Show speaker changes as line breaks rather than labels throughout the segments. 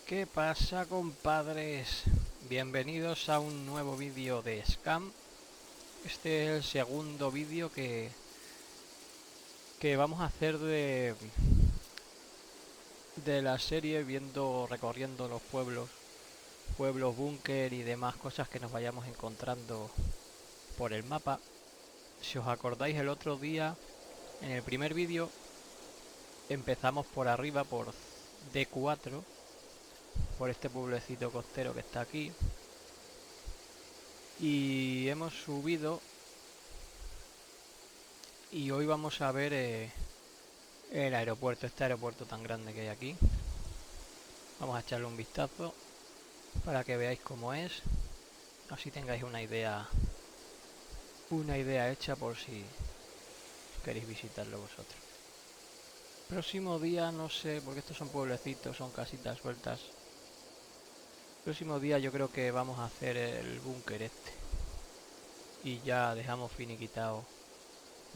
¿Qué pasa, compadres? Bienvenidos a un nuevo vídeo de Scam. Este es el segundo vídeo que vamos a hacer de la serie, recorriendo los pueblos búnker y demás cosas que nos vayamos encontrando por el mapa. Si os acordáis, el otro día, en el primer vídeo, empezamos por arriba, por D4, por este pueblecito costero que está aquí. Y hemos subido y hoy vamos a ver el aeropuerto, este aeropuerto tan grande que hay aquí. Vamos a echarle un vistazo para que veáis cómo es, así tengáis una idea hecha por si queréis visitarlo vosotros. Próximo día, no sé, porque estos son pueblecitos, son casitas sueltas. Próximo día yo creo que vamos a hacer el búnker este y ya dejamos finiquitado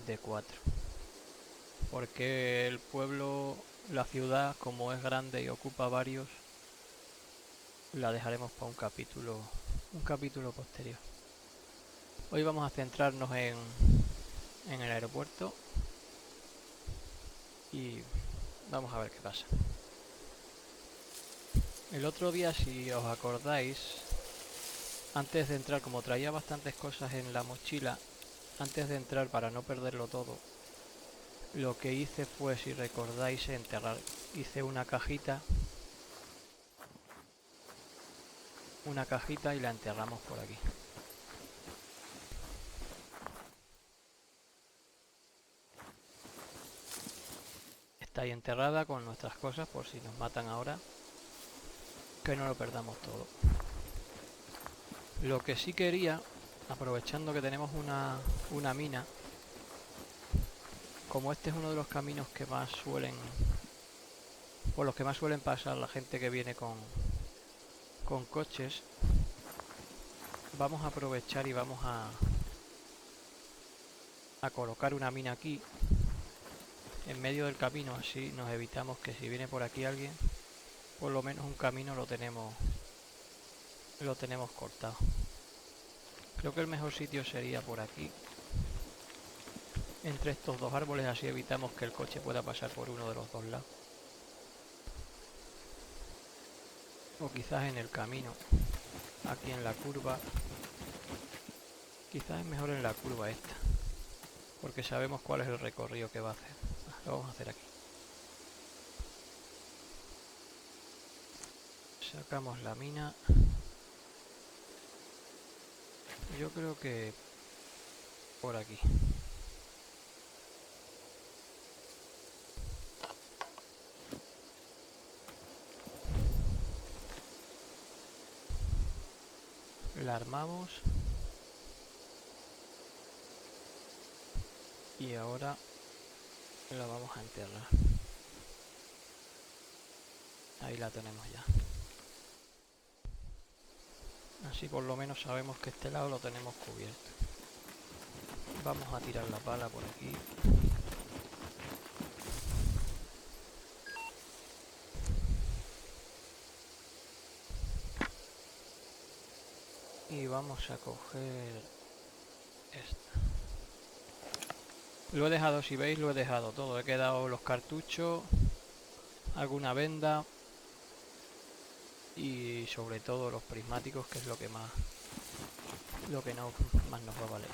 de 4, porque el pueblo, la ciudad, como es grande y ocupa varios, la dejaremos para un capítulo posterior. Hoy vamos a centrarnos en el aeropuerto y vamos a ver qué pasa. El otro día, si os acordáis, antes de entrar, como traía bastantes cosas en la mochila, antes de entrar, para no perderlo todo, lo que hice fue, si recordáis, enterrar. Hice una cajita y la enterramos por aquí. Está ahí enterrada con nuestras cosas por si nos matan ahora, que no lo perdamos todo. Lo que sí quería, aprovechando que tenemos una mina, como este es uno de los caminos que más por los que más suelen pasar la gente que viene con coches, vamos a aprovechar y vamos a colocar una mina aquí, en medio del camino, así nos evitamos que si viene por aquí alguien, por lo menos un camino lo tenemos cortado. Creo que el mejor sitio sería por aquí, entre estos dos árboles, así evitamos que el coche pueda pasar por uno de los dos lados. O quizás en el camino, aquí en la curva. Quizás es mejor en la curva esta, porque sabemos cuál es el recorrido que va a hacer. Lo vamos a hacer aquí. Sacamos la mina. Yo creo que por aquí. La armamos. Y ahora la vamos a enterrar. Ahí la tenemos ya. Así por lo menos sabemos que este lado lo tenemos cubierto. Vamos a tirar la pala por aquí. Y vamos a coger esta. Lo he dejado, si veis, lo he dejado todo. He quedado los cartuchos, alguna venda y sobre todo los prismáticos, que es lo que más nos va a valer.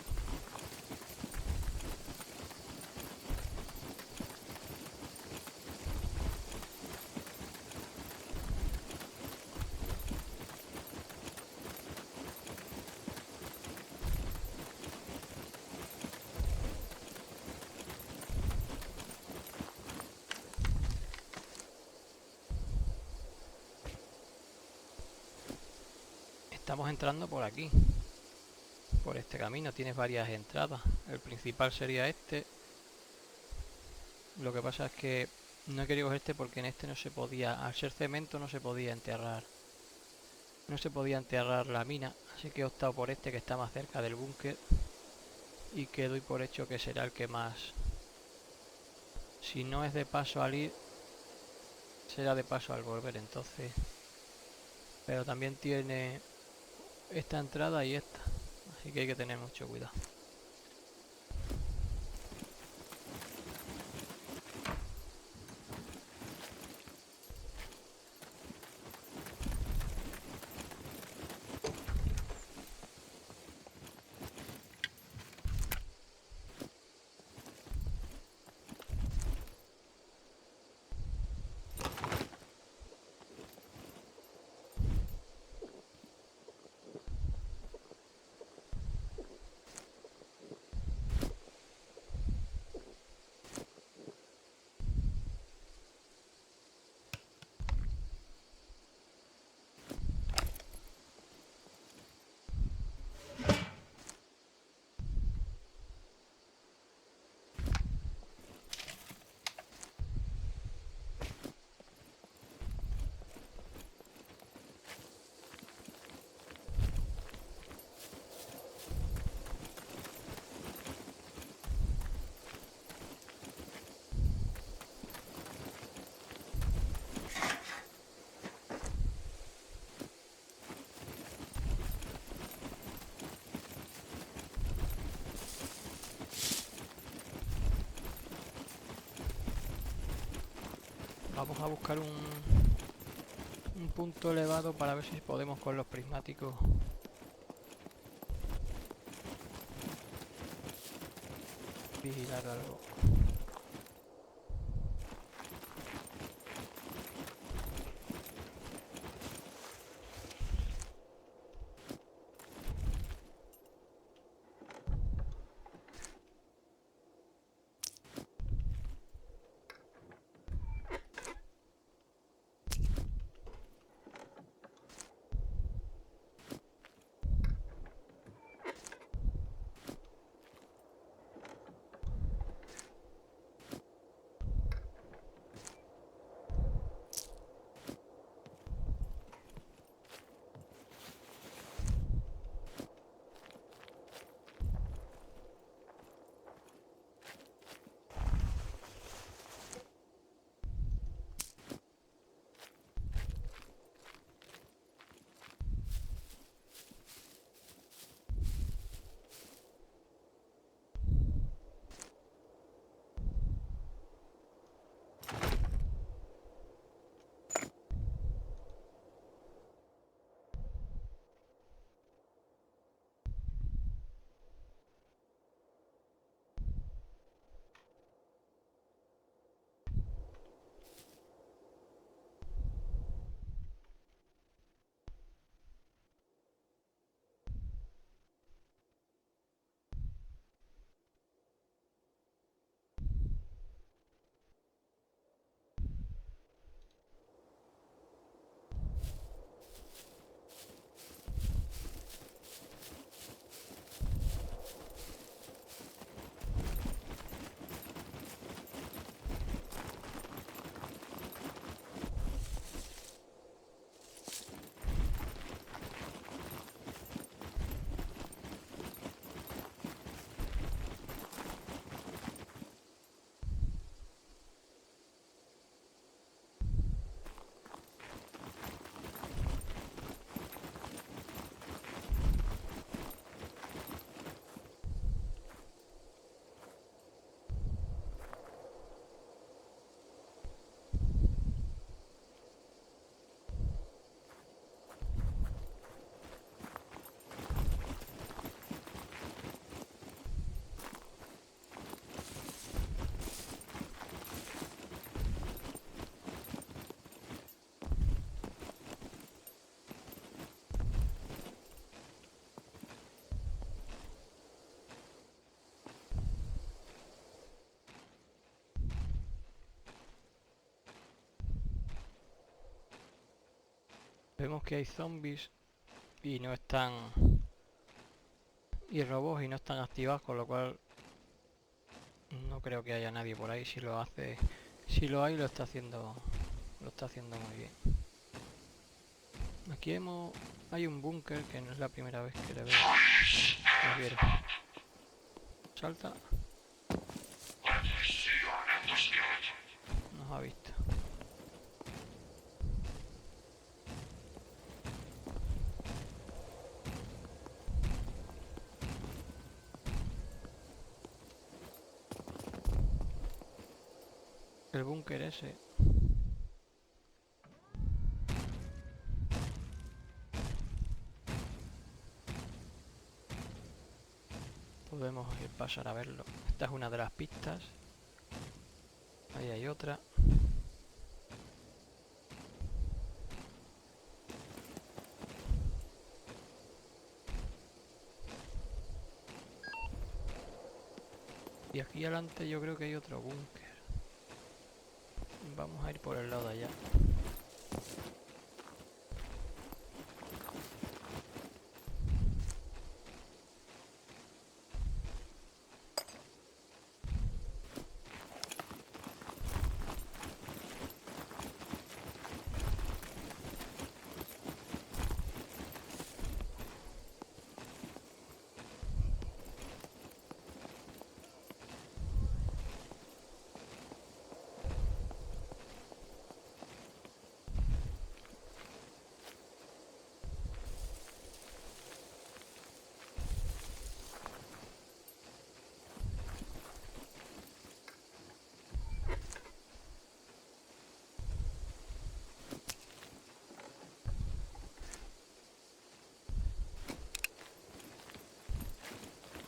Estamos entrando por aquí, por este camino. Tienes varias entradas. El principal sería este. Lo que pasa es que no he querido coger este porque en este no se podía, al ser cemento no se podía enterrar. No se podía enterrar la mina, así que he optado por este que está más cerca del búnker y que doy por hecho que será el que más, si no es de paso al ir, será de paso al volver. Entonces Pero también tiene esta entrada y esta. Así que hay que tener mucho cuidado. Vamos a buscar un punto elevado para ver si podemos con los prismáticos vigilar algo. Vemos que hay zombies y no están... y robots y no están activados, con lo cual no creo que haya nadie por ahí. Si lo hace... si lo hay, lo está haciendo muy bien. Aquí hay un búnker que no es la primera vez que le veo. Me viene. Salta. Nos ha visto. el búnker ese. Podemos ir pasar a verlo. Esta es una de las pistas. Ahí hay otra. Y aquí adelante yo creo que hay otro búnker. Vamos a ir por el lado de allá.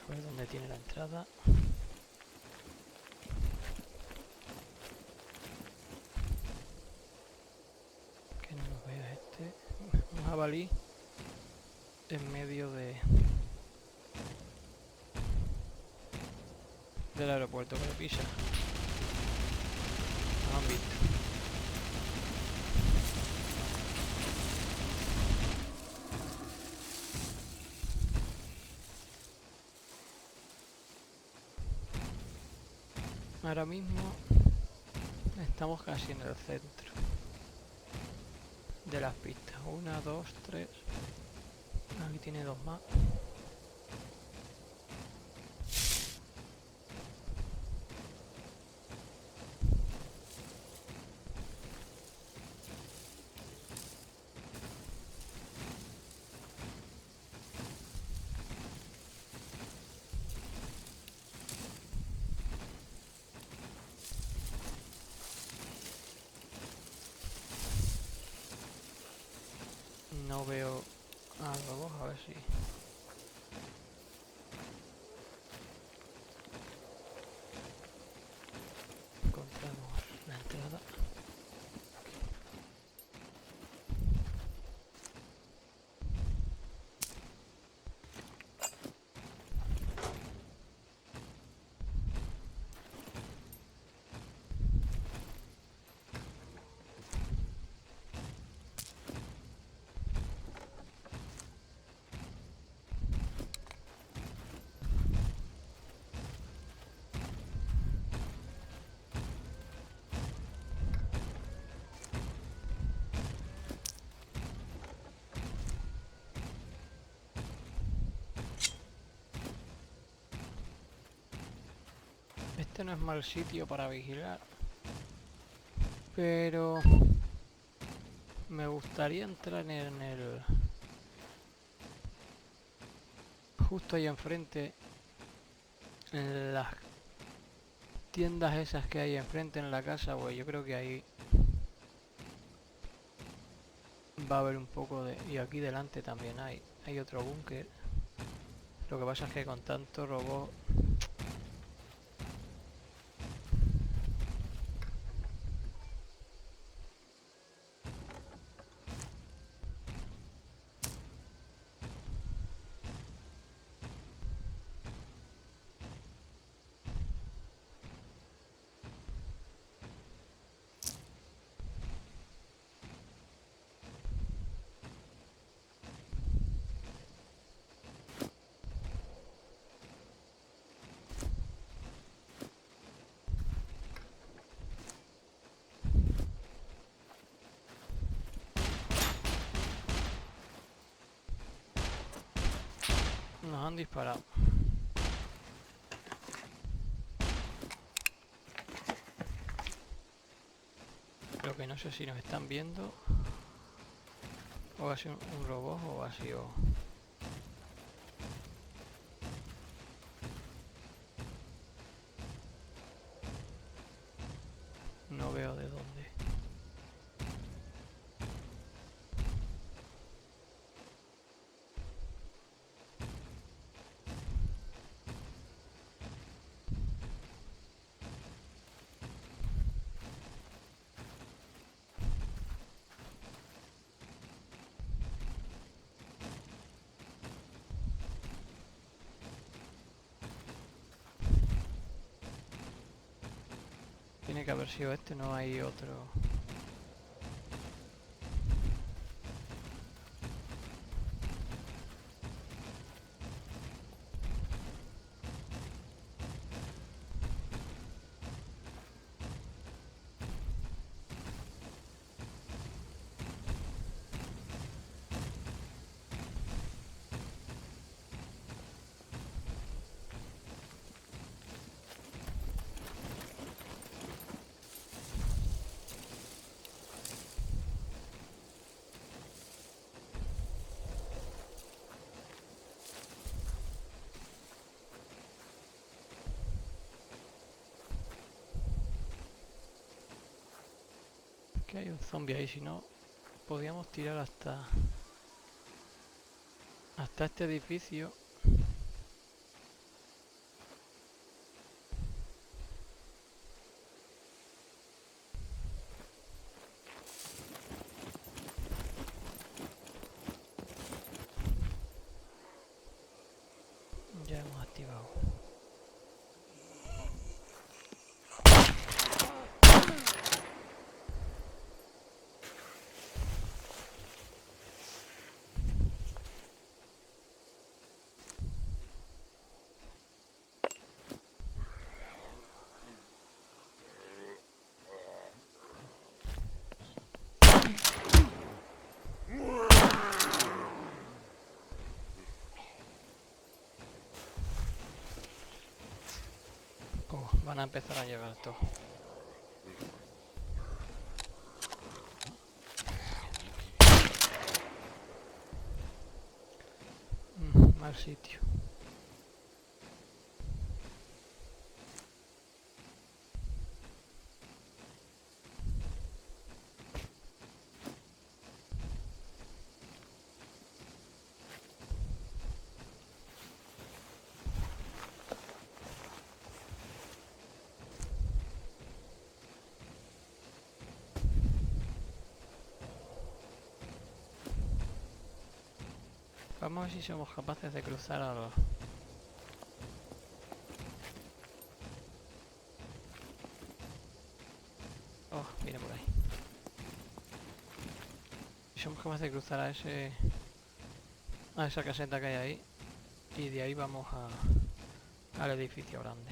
A ver dónde tiene la entrada. Que no lo vea este. Un jabalí en medio del aeropuerto que lo pisa. No lo han visto. Ahora mismo estamos casi en el centro de las pistas. 1, 2, 3. Aquí tiene 2 más. No veo a robots, a ver si encontramos la entrada. Este no es mal sitio para vigilar, pero me gustaría entrar en el... justo ahí enfrente, en las tiendas esas que hay enfrente en la casa, pues yo creo que ahí va a haber un poco de... Y aquí delante también hay otro búnker. Lo que pasa es que con tanto robot... Nos han disparado. Lo que no sé si nos están viendo o ha sido un robot o ha sido... no veo de dónde. Tiene que haber sido este, no hay otro. Que hay un zombie ahí, si no, podíamos tirar hasta este edificio. Ya hemos activado. Oh, van a empezar a llegar todo. Mal sitio. Vamos a ver si somos capaces de cruzar a los... Oh, mira por ahí. Si somos capaces de cruzar a esa caseta que hay ahí. Y de ahí vamos al edificio grande.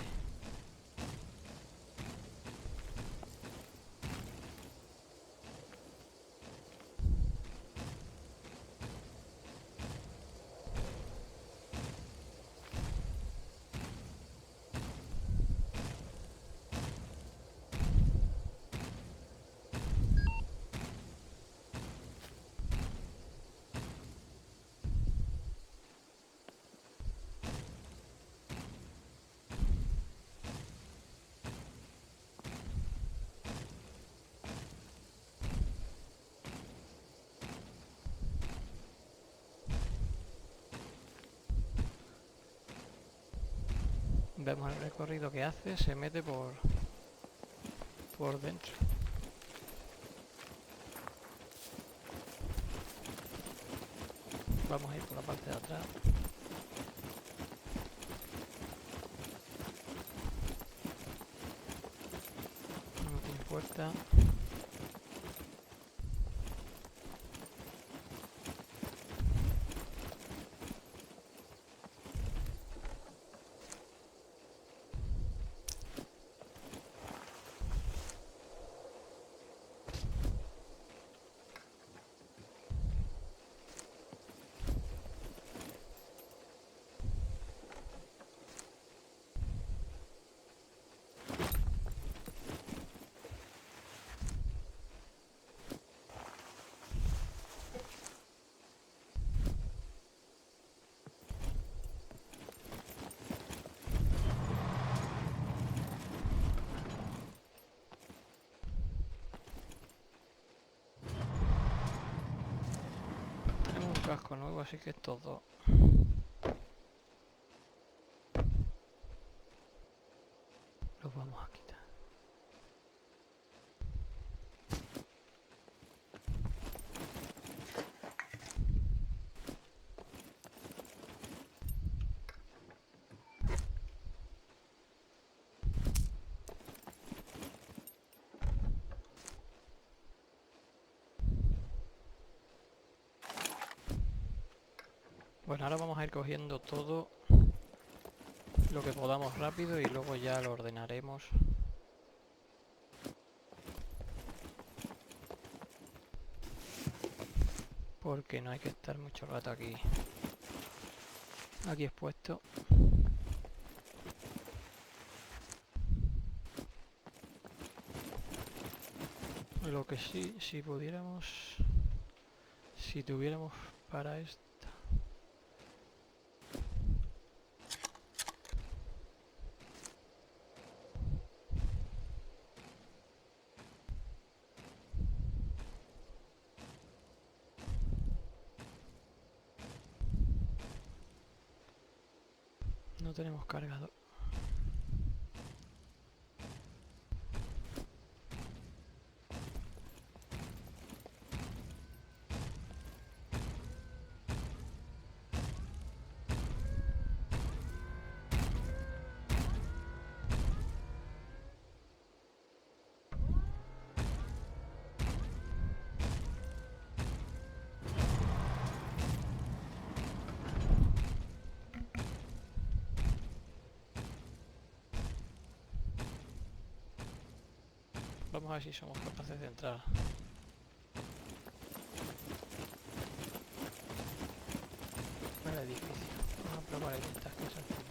Vemos el recorrido que hace, se mete por dentro. Vamos a ir por la parte de atrás. No tiene puerta. casco nuevo, así que estos dos. Los vamos a quitar. Bueno, ahora vamos a ir cogiendo todo lo que podamos rápido y luego ya lo ordenaremos. Porque no hay que estar mucho rato aquí expuesto. Lo que sí, si pudiéramos, si tuviéramos para esto. No tenemos cargador. Vamos a ver si somos capaces de entrar al edificio. Vamos a probar estas cosas primero.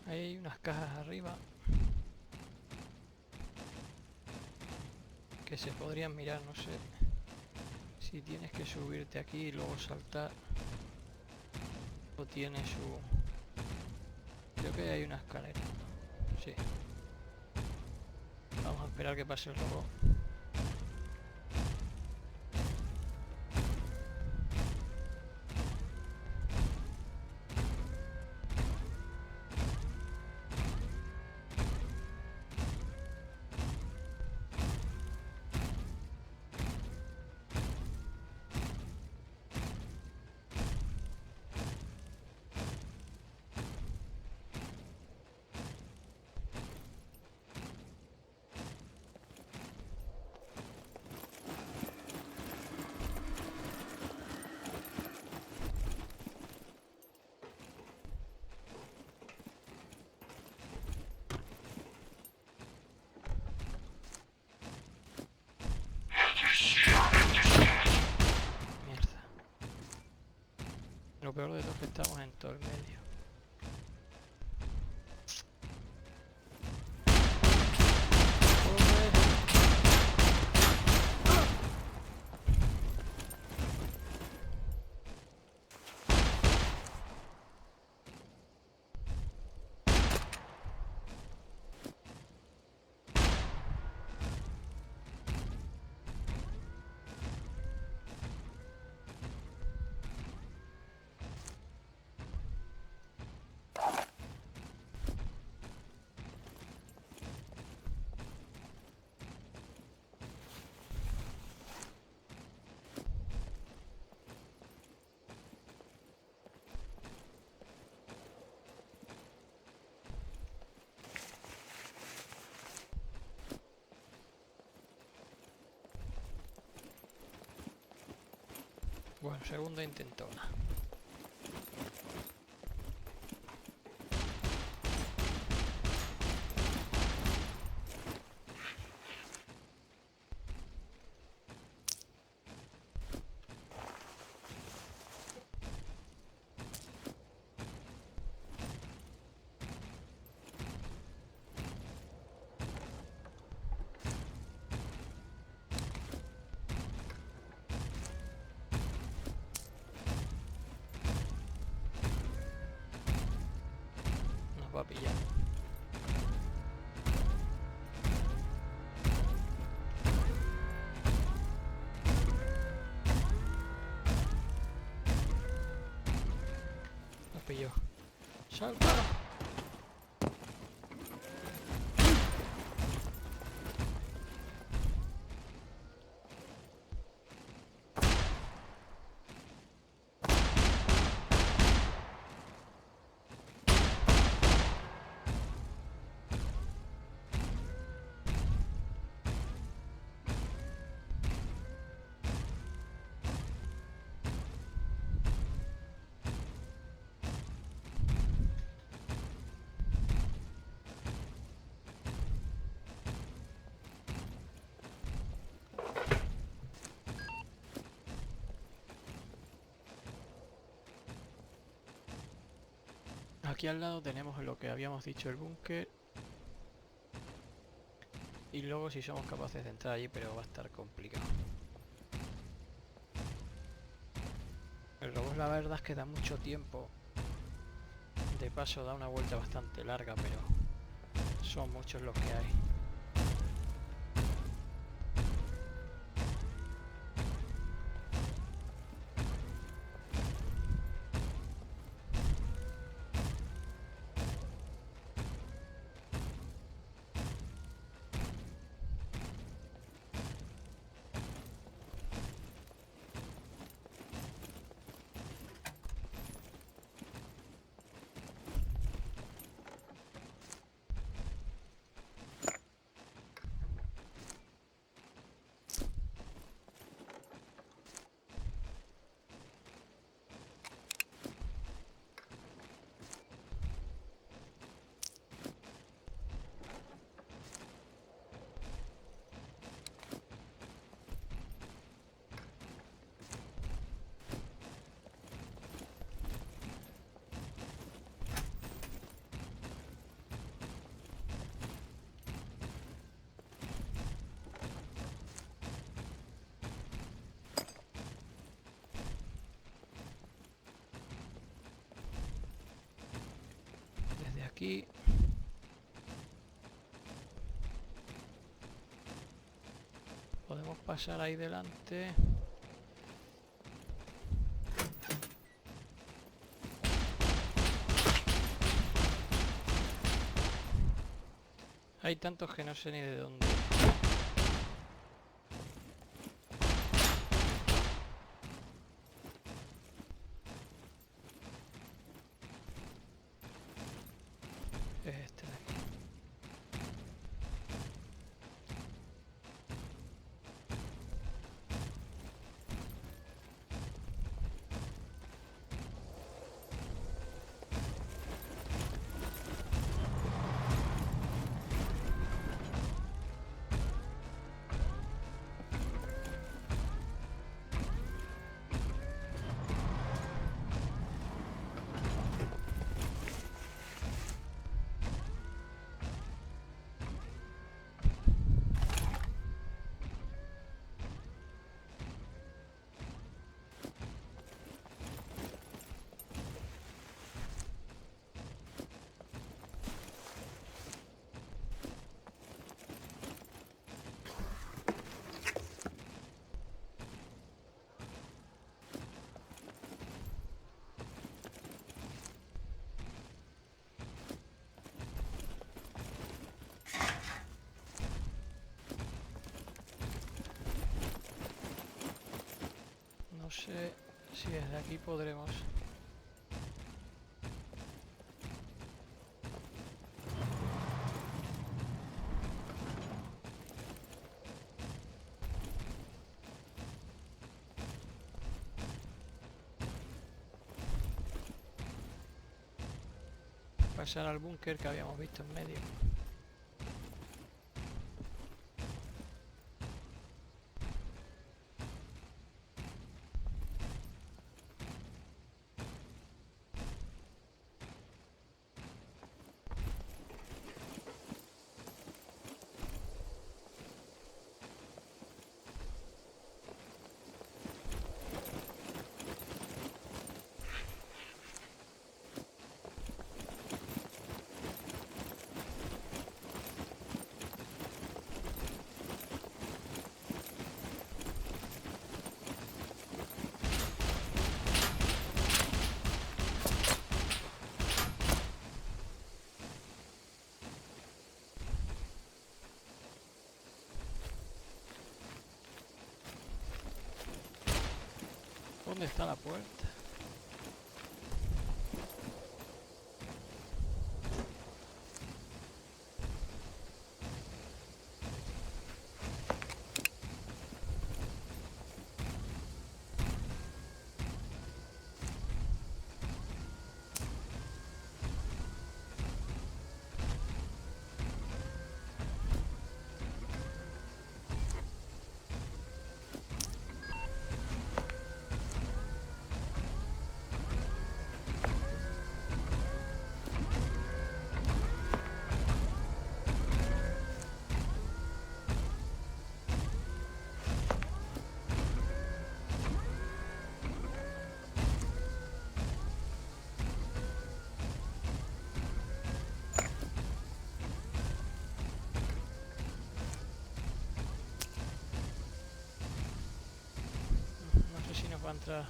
Ahí hay unas cajas arriba que se podrían mirar, no sé si tienes que subirte aquí y luego saltar. tiene su... Creo que hay una escalera. Sí. Vamos a esperar que pase el robot. Mierda. Lo peor de todo es que estamos en todo el medio. Joder. Bueno, segunda intentona. Nos va a pillar. Nos pilló. ¡Salta! Aquí al lado tenemos lo que habíamos dicho, el búnker. Y luego si somos capaces de entrar allí, pero va a estar complicado. El robot la verdad es que da mucho tiempo. De paso da una vuelta bastante larga, pero son muchos los que hay. aquí. Podemos pasar ahí delante. Hay tantos que no sé ni de dónde. Es este de aquí. No sé si desde aquí podremos. Pasar al búnker que habíamos visto en medio. ¿Dónde está la puerta? No sé si nos va a entrar.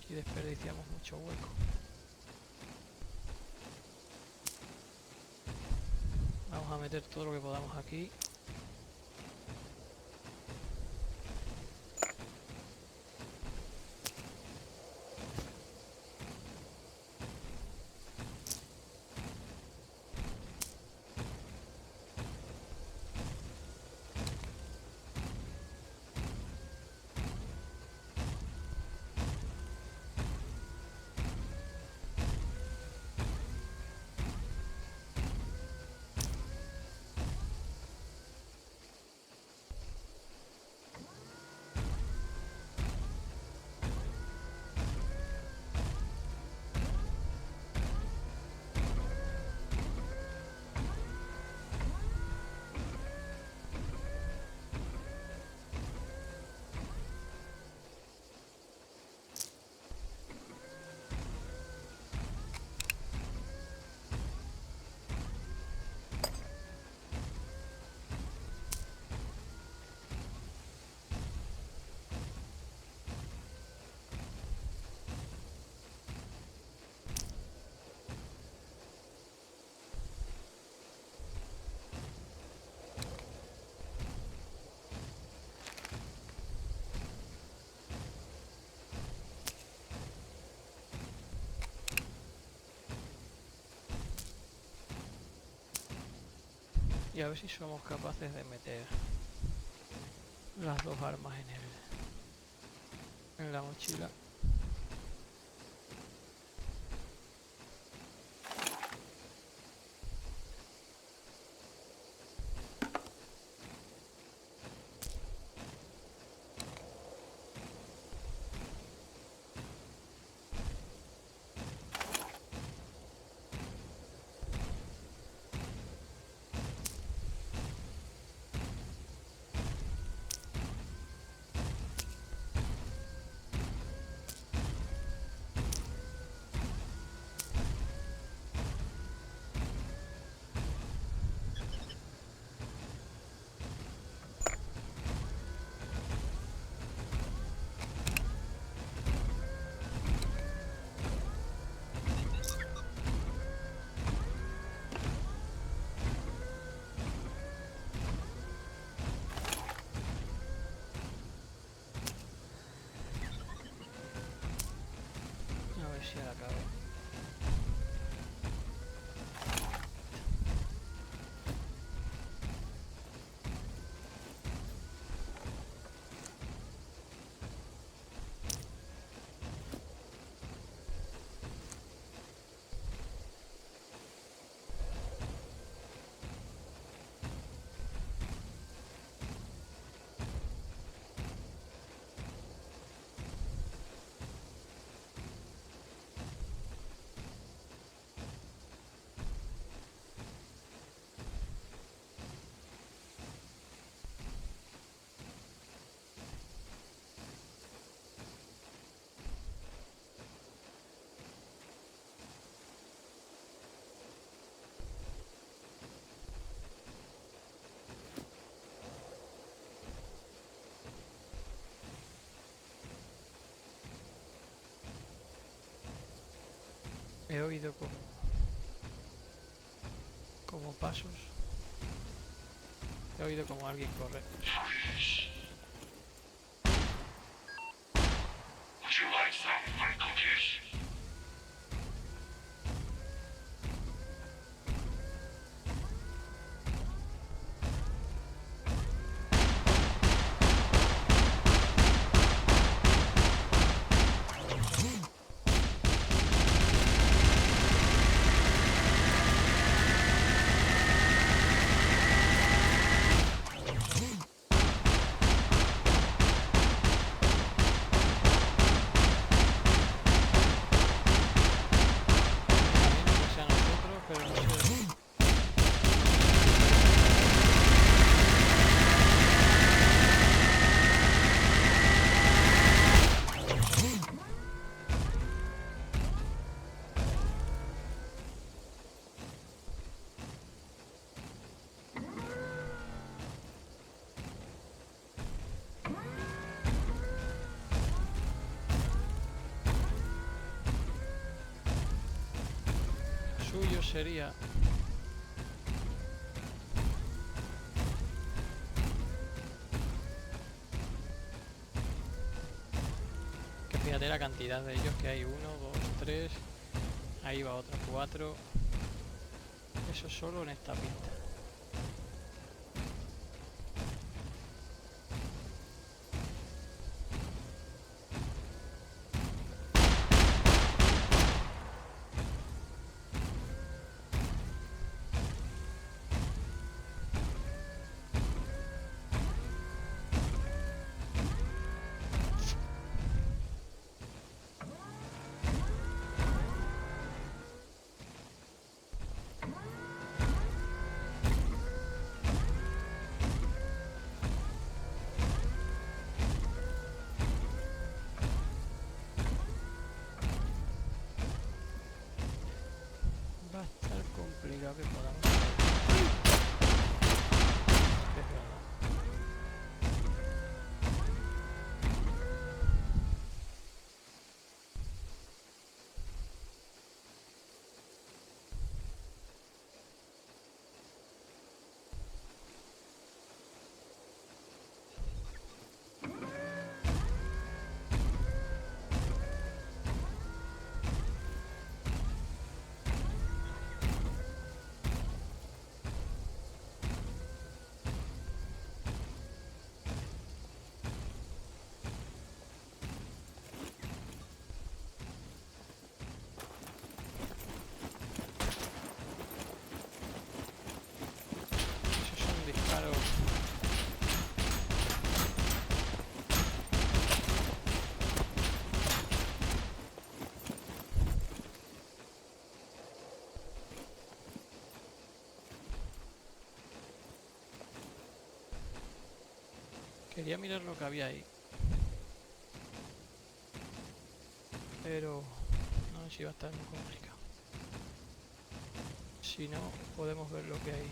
Y desperdiciamos mucho hueco. Vamos a meter todo lo que podamos aquí. Y a ver si somos capaces de meter las dos armas en la mochila. A ver si ahora cabe. He oído como pasos. He oído como alguien corre.
Would you like some fruit cookies?
Imagino que sea nosotros, pero no sé. Suyo sería que fíjate la cantidad de ellos que hay. 1, 2, 3. Ahí va otro 4. Eso solo en esta pista. Va a estar complicado que podamos. Es verdad. Quería mirar lo que había ahí. Pero no sé si va a estar muy complicado. Si no, podemos ver lo que hay.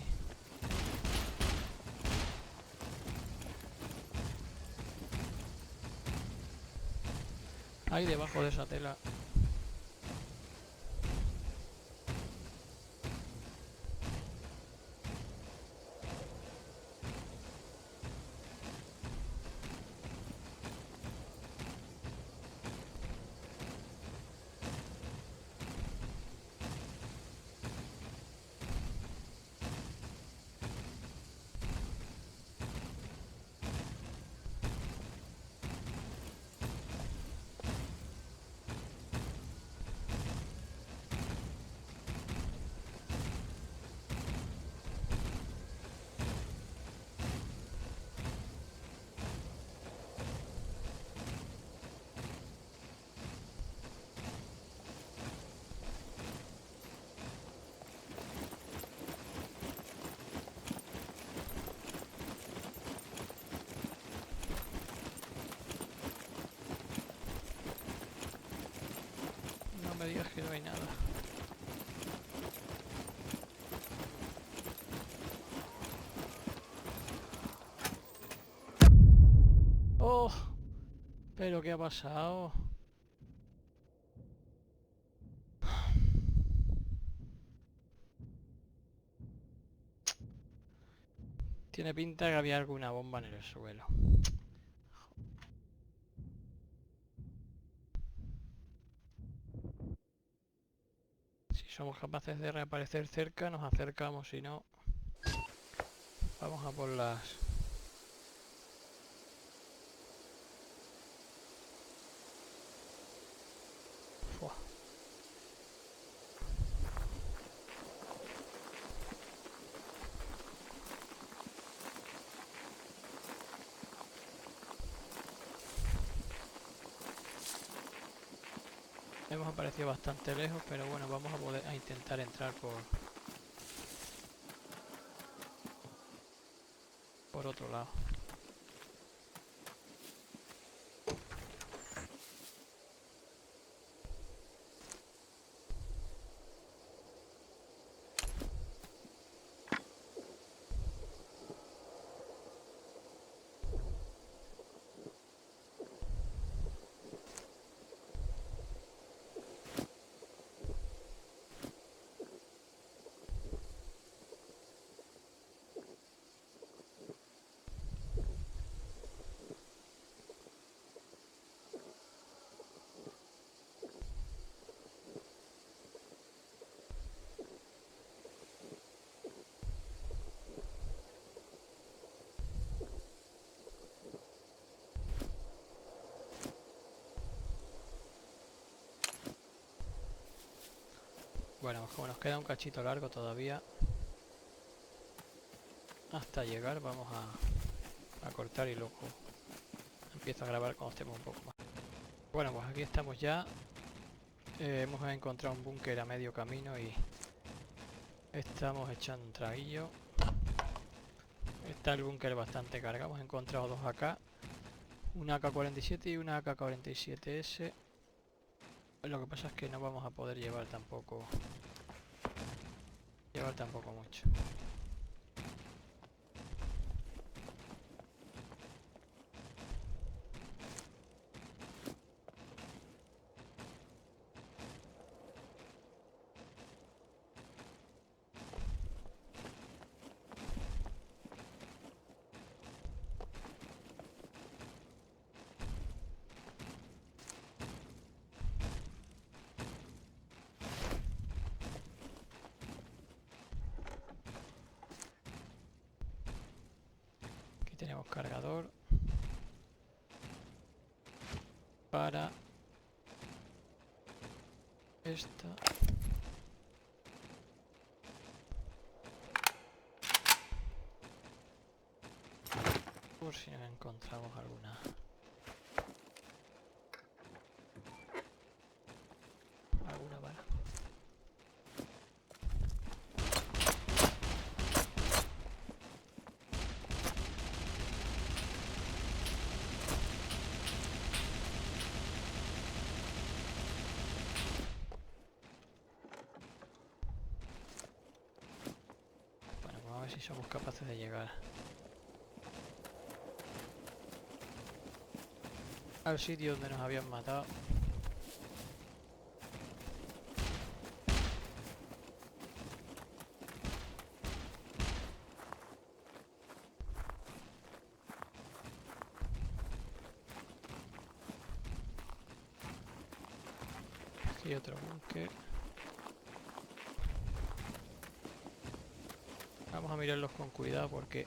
Hay debajo de esa tela. No me digas que no hay nada. ¡Oh! ¿Pero qué ha pasado? Tiene pinta que había alguna bomba en el suelo. Si somos capaces de reaparecer cerca, nos acercamos. Si no, vamos a por las... Fua. Hemos aparecido bastante lejos, pero bueno, vamos a intentar entrar por otro lado. Bueno, como nos queda un cachito largo todavía hasta llegar, vamos a cortar y luego empiezo a grabar cuando estemos un poco más. Bueno, pues aquí estamos ya. Hemos encontrado un búnker a medio camino y estamos echando un traguillo. Está el búnker bastante cargado. Hemos encontrado dos AK, una AK-47 y una AK-47S. Lo que pasa es que no vamos a poder llevar tampoco mucho. Aquí tenemos cargador para esta. Por si nos encontramos alguna bala. si somos capaces de llegar al sitio donde nos habían matado. Aquí hay otro búnker. Vamos a mirarlos con cuidado porque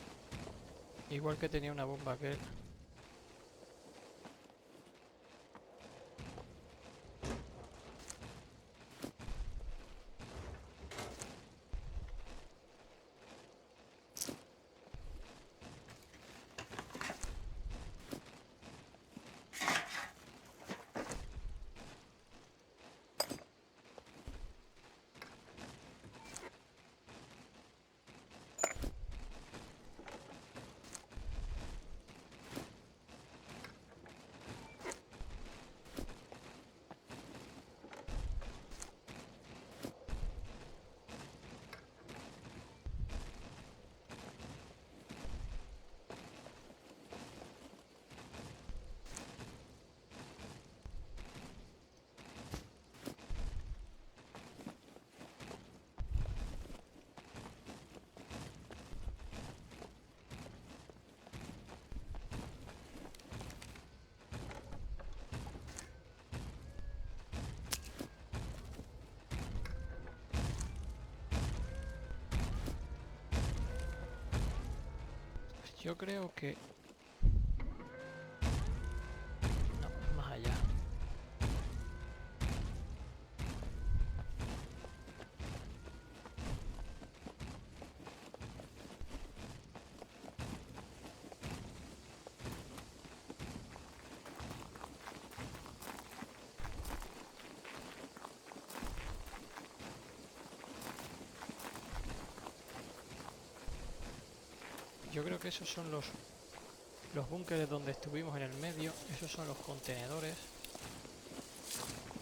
igual que tenía una bomba aquel. Yo creo que... no, es más allá. Yo creo que esos son los búnkeres donde estuvimos en el medio. Esos son los contenedores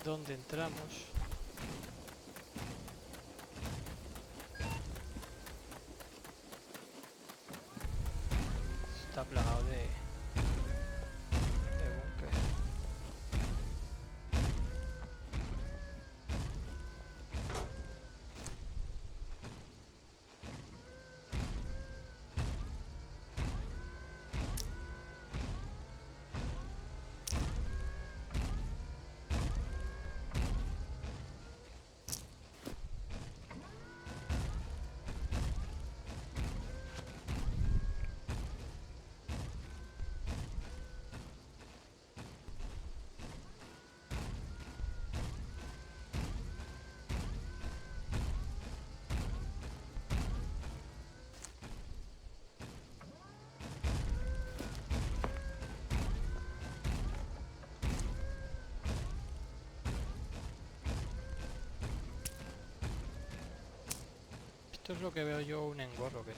donde entramos. Está plagado de búnkeres. Esto es lo que veo yo un engorro, que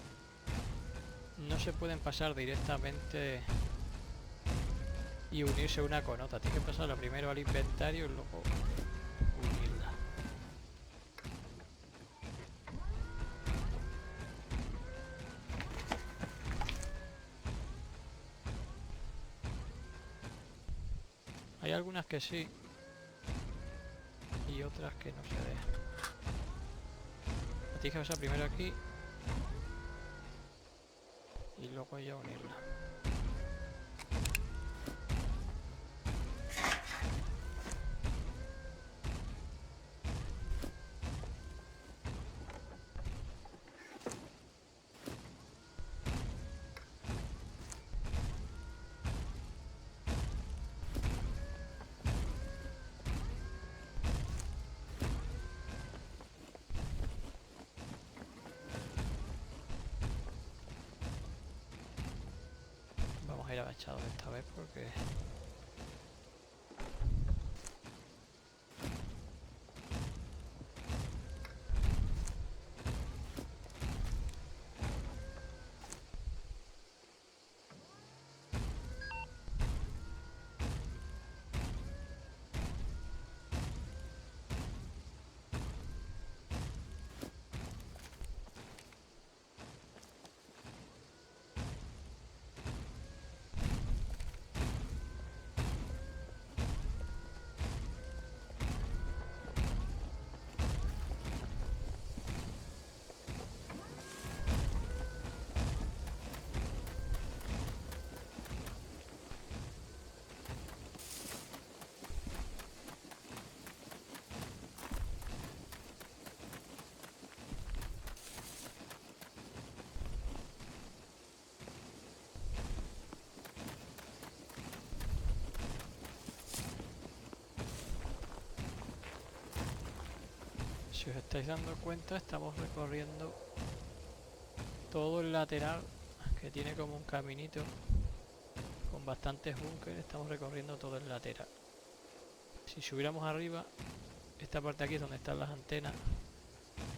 no se pueden pasar directamente y unirse una con otra. Tienes que pasarla primero al inventario y luego unirla. Hay algunas que sí y otras que no se dejan. Tienes que pasar primero aquí y luego ya unirla. Vamos a ir agachados esta vez porque... Si os estáis dando cuenta, estamos recorriendo todo el lateral, que tiene como un caminito con bastantes búnkeres. Estamos recorriendo todo el lateral. Si subiéramos arriba, esta parte aquí es donde están las antenas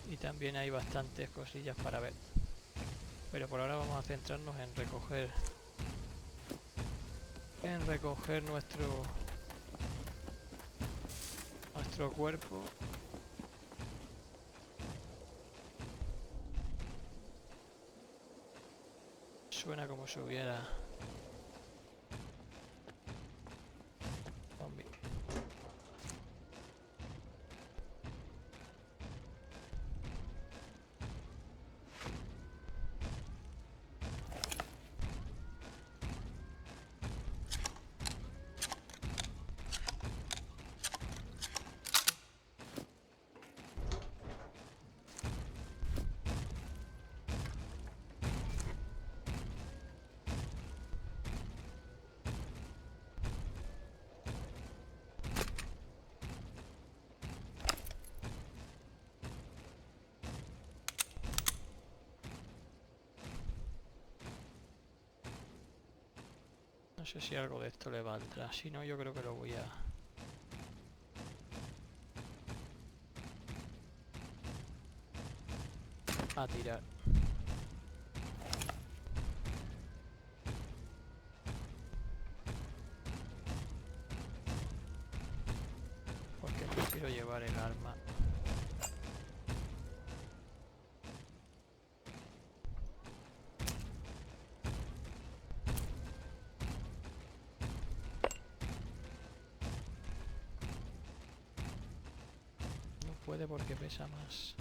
y también hay bastantes cosillas para ver. Pero por ahora vamos a centrarnos en recoger nuestro cuerpo. Suena como si hubiera zombie. No sé si algo de esto le valdrá, si no yo creo que lo voy a tirar. Porque no quiero llevar el arma. No puede porque pesa más.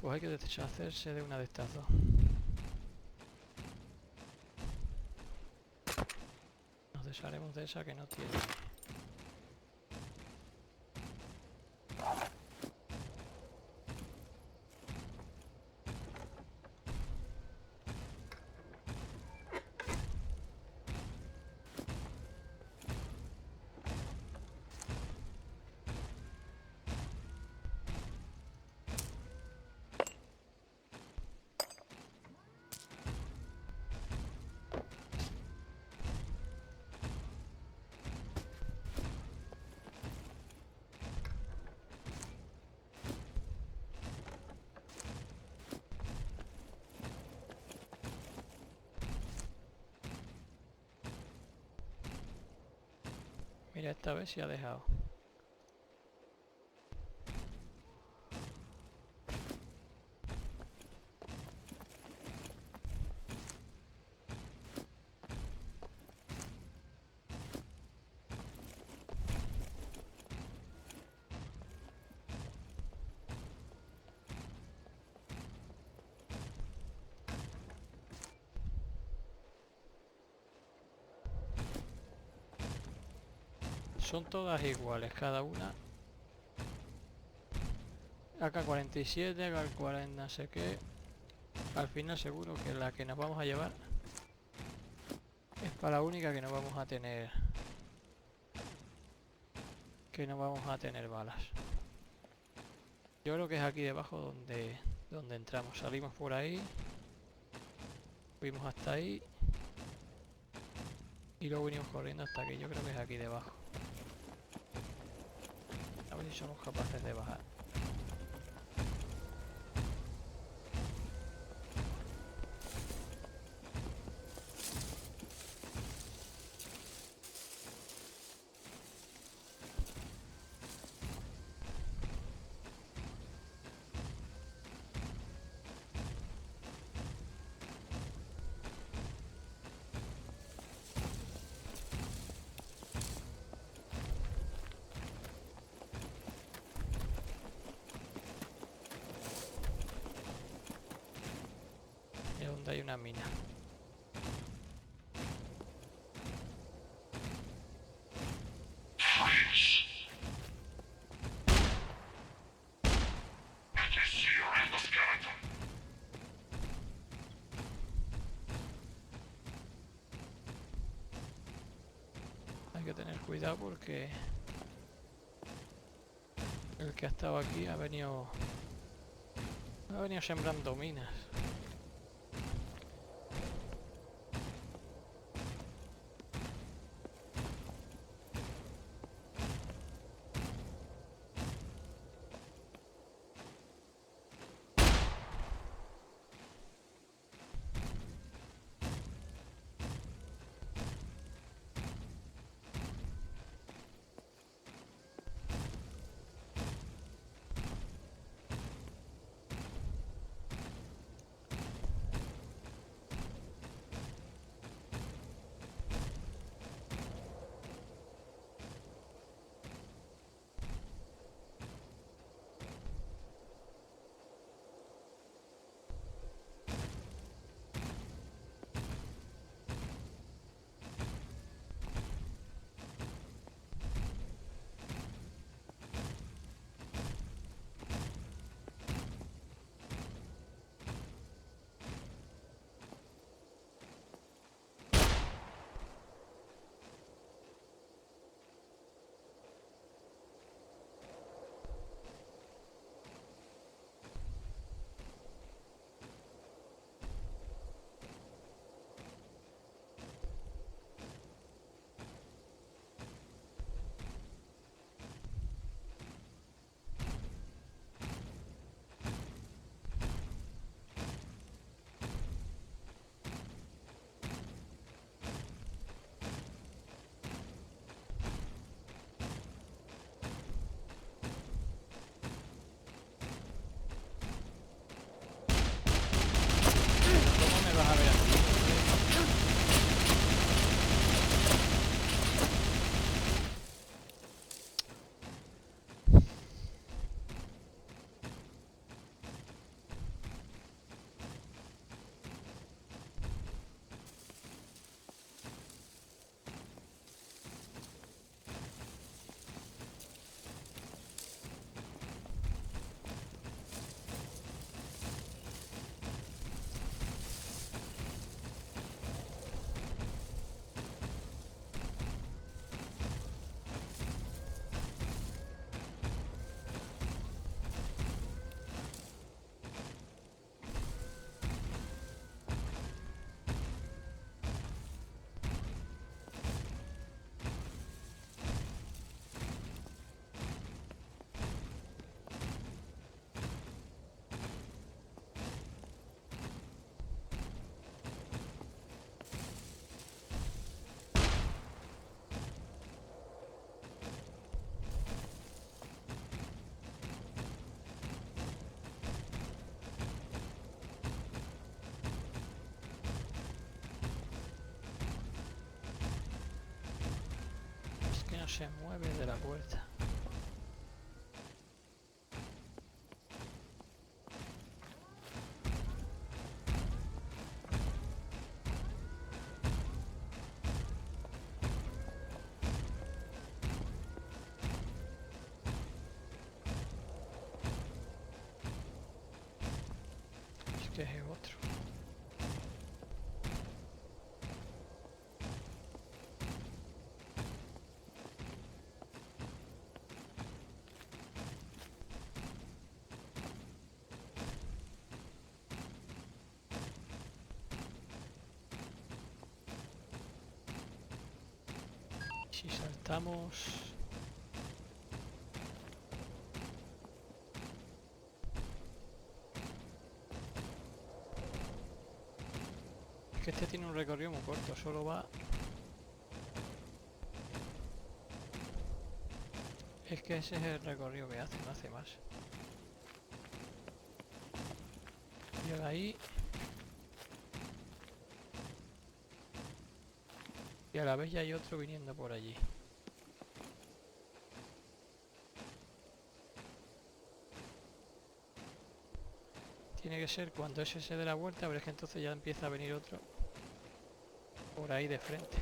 Pues hay que deshacerse de una de estas dos. Nos desharemos de esa que no tiene. Mira, esta vez sí ha dejado. Son todas iguales, cada una. AK-47, AK-40, no sé qué. Al final seguro que la que nos vamos a llevar es para la única que no vamos a tener. Que no vamos a tener balas. Yo creo que es aquí debajo donde entramos. Salimos por ahí. Fuimos hasta ahí. Y luego vinimos corriendo hasta aquí. Yo creo que es aquí debajo. A ver si somos capaces de bajar. Mira donde hay una mina.
Fires. I can see your endoskeleton.
Hay que tener cuidado porque El que ha estado aquí ha venido sembrando minas. ¿Cómo me vas a ver aquí? Es que no se mueve de la puerta. Es que es otro. Si saltamos... Es que este tiene un recorrido muy corto, solo va... Es que ese es el recorrido que hace, no hace más. Llega ahí... Y a la vez ya hay otro viniendo por allí. Tiene que ser cuando ese se dé la vuelta, pero es que entonces ya empieza a venir otro por ahí de frente.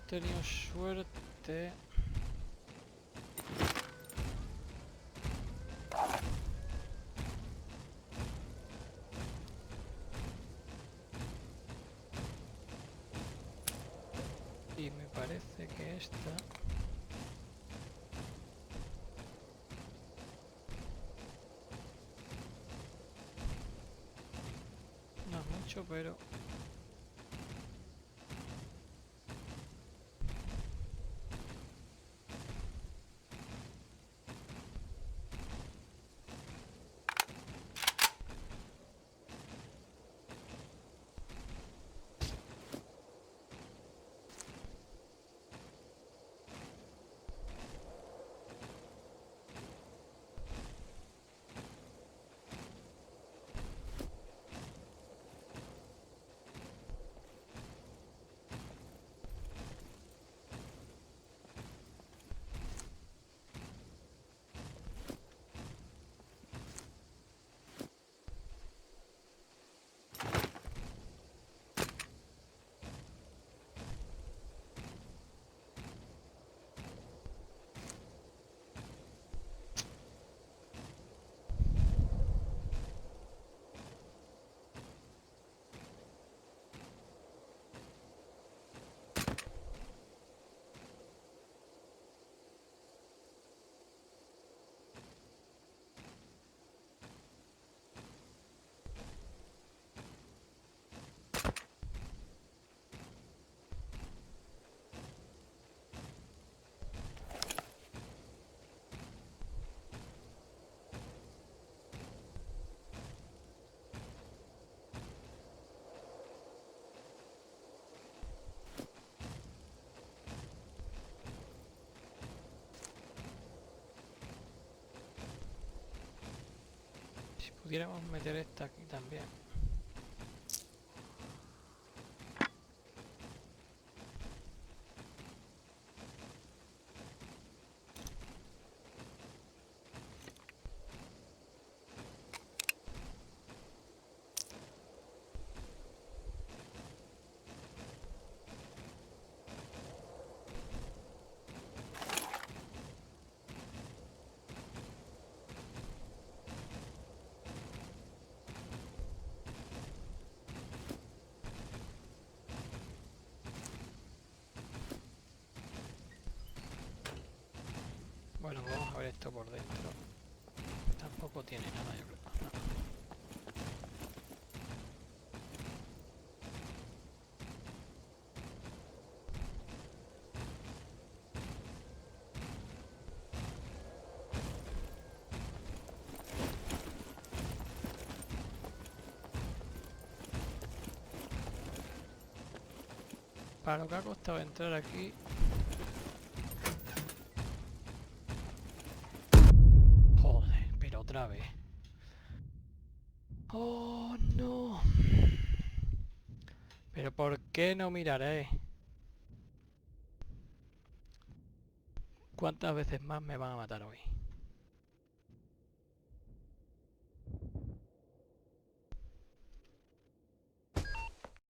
tenido suerte. Y me parece que esta... no es mucho, pero... si pudiéramos meter esta aquí también. Bueno, vamos a ver esto por dentro. Tampoco tiene nada, yo creo. No. Para lo que ha costado entrar aquí... joder, pero otra vez. ¡Oh, no! ¿Pero por qué no miraré? ¿Cuántas veces más me van a matar hoy?